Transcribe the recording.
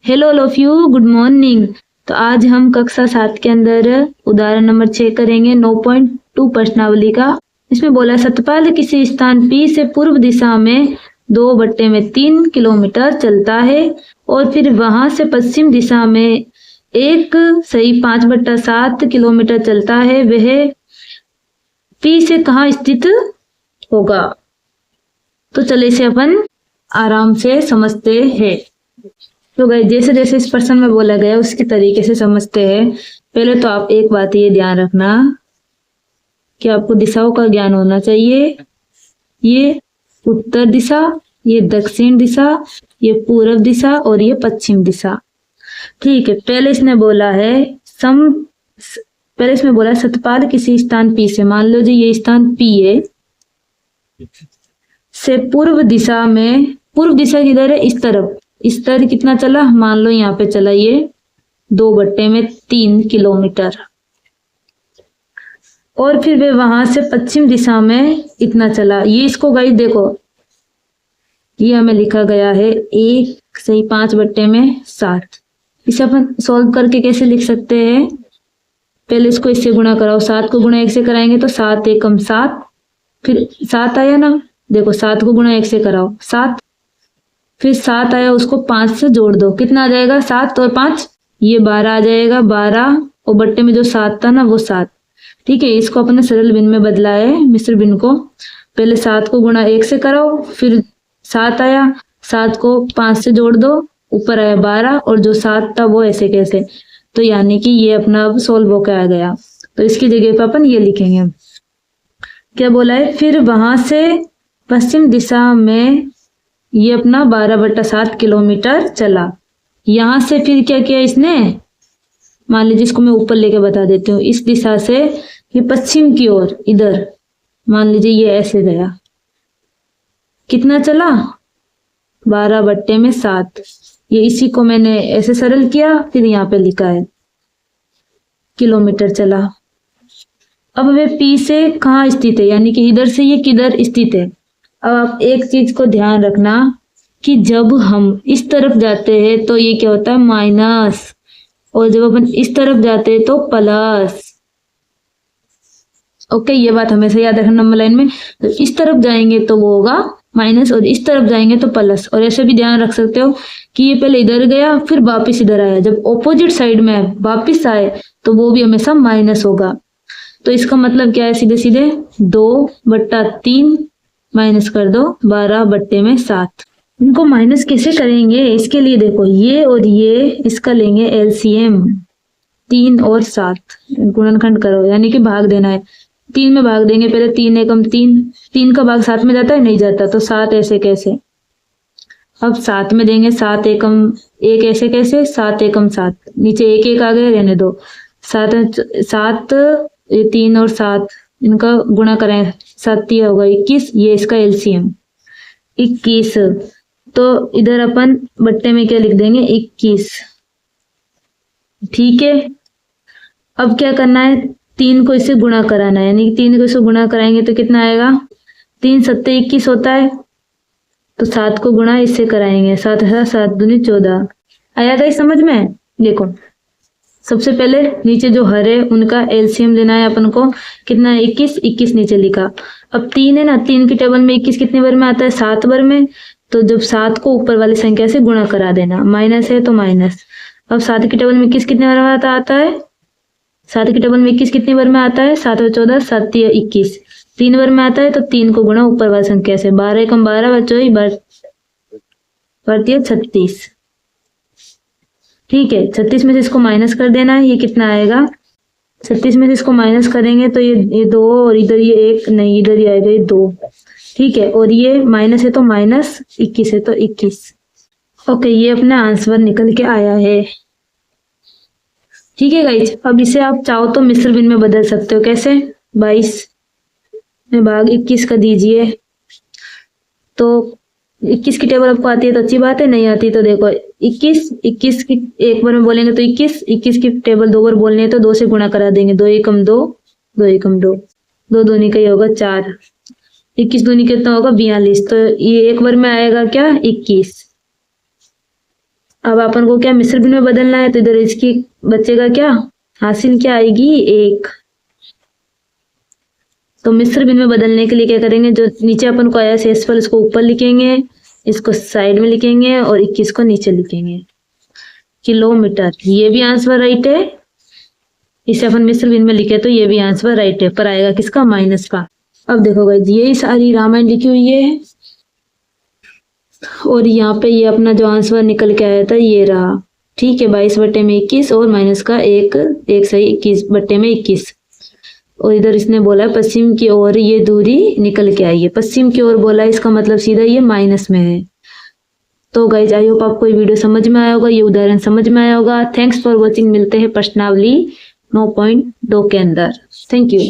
Hello all of you, good morning. तो आज हम कक्षा 7 के अंदर उदाहरण नंबर 6 करेंगे 9.2 प्रश्नावली का। इसमें बोला सतपाल किसी स्थान P से पूर्व दिशा में 2/3 किलोमीटर चलता है और फिर वहां से पश्चिम दिशा में 1/5 किलोमीटर चलता है। वह P से कहाँ स्थित होगा? तो चले इसे अपन आराम से समझते हैं। तो गाइस जैसे जैसे इस प्रश्न में बोला गया उसके तरीके से समझते हैं। पहले तो आप एक बात ये ध्यान रखना कि आपको दिशाओं का ज्ञान होना चाहिए। ये उत्तर दिशा, ये दक्षिण दिशा, ये पूर्व दिशा और ये पश्चिम दिशा। ठीक है, पहले इसने बोला है सतपाल किसी स्थान P से, मान लो जी ये स्थान P है, से पूर्व दिशा में, पूर्व दिशा किधर है? इस तरफ। इस तरफ कितना चला? मान लो यहाँ पे चला ये 2/3 किलोमीटर। और फिर वे वहां से पश्चिम दिशा में इतना चला। ये इसको गाइस देखो, ये हमें लिखा गया है 1/5/7। इसे अपन सॉल्व करके कैसे लिख सकते हैं? पहले इसको इससे गुणा कराओ, 7 को गुणा 1 से कराएंगे तो 7 एकम 7, फिर 7 आया ना, देखो 7 को गुणा 1 से कराओ 7, फिर 7 आया उसको 5 से जोड़ दो, कितना आ जाएगा? 7 और 5 ये 12 आ जाएगा। 12 और बट्टे में जो 7 था ना वो 7। ठीक है, इसको अपने सरल भिन्न में बदला है, मिश्र भिन्न को। पहले 7 को गुणा 1 से कराओ, फिर 7 आया, 7 को 5 से जोड़ दो, ऊपर आया 12 और जो 7 था वो ऐसे कैसे। तो यानी कि ये अपना अब सोल्व होकर आ गया। तो इसकी जगह पर अपन ये लिखेंगे, क्या बोला है? फिर वहां से पश्चिम दिशा में ये अपना 12/7 किलोमीटर चला। यहां से फिर क्या किया इसने? मान लीजिए इसको मैं ऊपर लेके बता देती हूँ। इस दिशा से ये पश्चिम की ओर, इधर मान लीजिए ये ऐसे गया, कितना चला? 12/7। ये इसी को मैंने ऐसे सरल किया, फिर यहाँ पे लिखा है किलोमीटर चला। अब वे P से कहाँ स्थित है, यानी कि इधर से ये किधर स्थित है? अब आप एक चीज को ध्यान रखना कि जब हम इस तरफ जाते हैं तो ये क्या होता है? माइनस, और जब अपन इस तरफ जाते हैं तो प्लस। ओके, ये बात हमेशा याद रखना नंबर लाइन में। तो इस तरफ जाएंगे तो वो होगा माइनस और इस तरफ जाएंगे तो प्लस। और ऐसे भी ध्यान रख सकते हो कि ये पहले इधर गया फिर वापिस इधर आया, जब ऑपोजिट साइड में वापिस आए तो वो भी हमेशा माइनस होगा। तो इसका मतलब क्या है? सीधे सीधे 2/3 माइनस कर दो 12/7। इनको माइनस कैसे करेंगे? इसके लिए देखो ये और ये, इसका लेंगे एलसीएम। 3 और 7 गुणनखंड करो, यानी कि भाग देना है। 3 में भाग देंगे, पहले 3 एकम 3, 3 का भाग 7 में जाता है? नहीं जाता। तो 7 ऐसे कैसे? अब 7 में देंगे 7 एकम 1 ऐसे कैसे? 7 एकम 7, नीचे 1 1 आ गया, रहने दो। 7 ये 3 और 7 इनका गुणा करें, 7 होगा 21। ये इसका एलसीएम 21। तो इधर अपन बट्टे में क्या लिख देंगे? 21। ठीक है, अब क्या करना है? 3 को इससे गुणा कराना है, यानी कि 3 को इससे गुणा कराएंगे तो कितना आएगा? 3 सत्ते 21 होता है। तो 7 को गुणा इससे कराएंगे, 7 7 दूनी 14। आया गई समझ में? देखो सबसे पहले नीचे जो हर है उनका एलसीएम लेना है अपन को। कितना है? 21। 21 नीचे लिखा। अब 3 है ना, 3 की टेबल में 21 कितने बार में आता है? 7 बार में। तो जब 7 को ऊपर वाली संख्या से गुणा करा देना, माइनस है तो माइनस। अब 7 की टेबल में 21 कितने बार में आता है? 7 की टेबल में 21 कितने बार में आता है? 7 और 14 7 या 21, 3 बार में आता है। तो 3 को गुणा ऊपर वाली संख्या से, 12 एकम 12 बच्चों ही 36। ठीक है, 36 में से इसको माइनस कर देना है। ये कितना आएगा? 36 में से इसको माइनस करेंगे तो ये 2 और इधर ये 1 नहीं, इधर ही आएगा ये 2। ठीक है, और ये माइनस है तो माइनस, 21 है तो 21। ओके, ये अपना आंसर निकल के आया है। ठीक है गाइज, अब इसे आप चाहो तो मिश्र भिन्न में बदल सकते हो। कैसे? 22 में भाग 21 का दीजिए। तो 21 की टेबल आपको आती है तो अच्छी बात है, नहीं आती तो देखो 21 की एक बार में बोलेंगे तो 21 की टेबल 2 बार बोलने है तो 2 से गुणा करा देंगे। 2 एकम 2, 2 एकम 2, 2 दूनी का ही होगा 4, 21 दूनी कितना होगा? 42। तो ये एक बार में आएगा क्या? 21। अब अपन को क्या मिश्र भिन्न में बदलना है, तो इधर इसकी बचेगा क्या, हासिल क्या आएगी 1। तो मिश्र भिन्न में बदलने के लिए क्या करेंगे, जो नीचे अपन को आया शेषफल उसको ऊपर लिखेंगे, इसको साइड में लिखेंगे और 21 को नीचे लिखेंगे। किलोमीटर, ये भी आंसर राइट है। इसे अपन मिश्र भिन्न में लिखे तो ये भी आंसर राइट है, पर आएगा किसका, माइनस का। अब देखो गाइस, ये सारी रामायण लिखी हुई है और यहाँ पे ये अपना जो आंसर निकल के आया था ये रहा। ठीक है, 22/21 और माइनस का 1 सही 21/21। और इधर इसने बोला पश्चिम की ओर ये दूरी निकल के आई है, पश्चिम की ओर बोला, इसका मतलब सीधा ये माइनस में है। तो गाइज आई होप आपको ये वीडियो समझ में आया होगा, ये उदाहरण समझ में आया होगा। थैंक्स फॉर वॉचिंग, मिलते हैं प्रश्नावली 9.2 के अंदर। Thank you.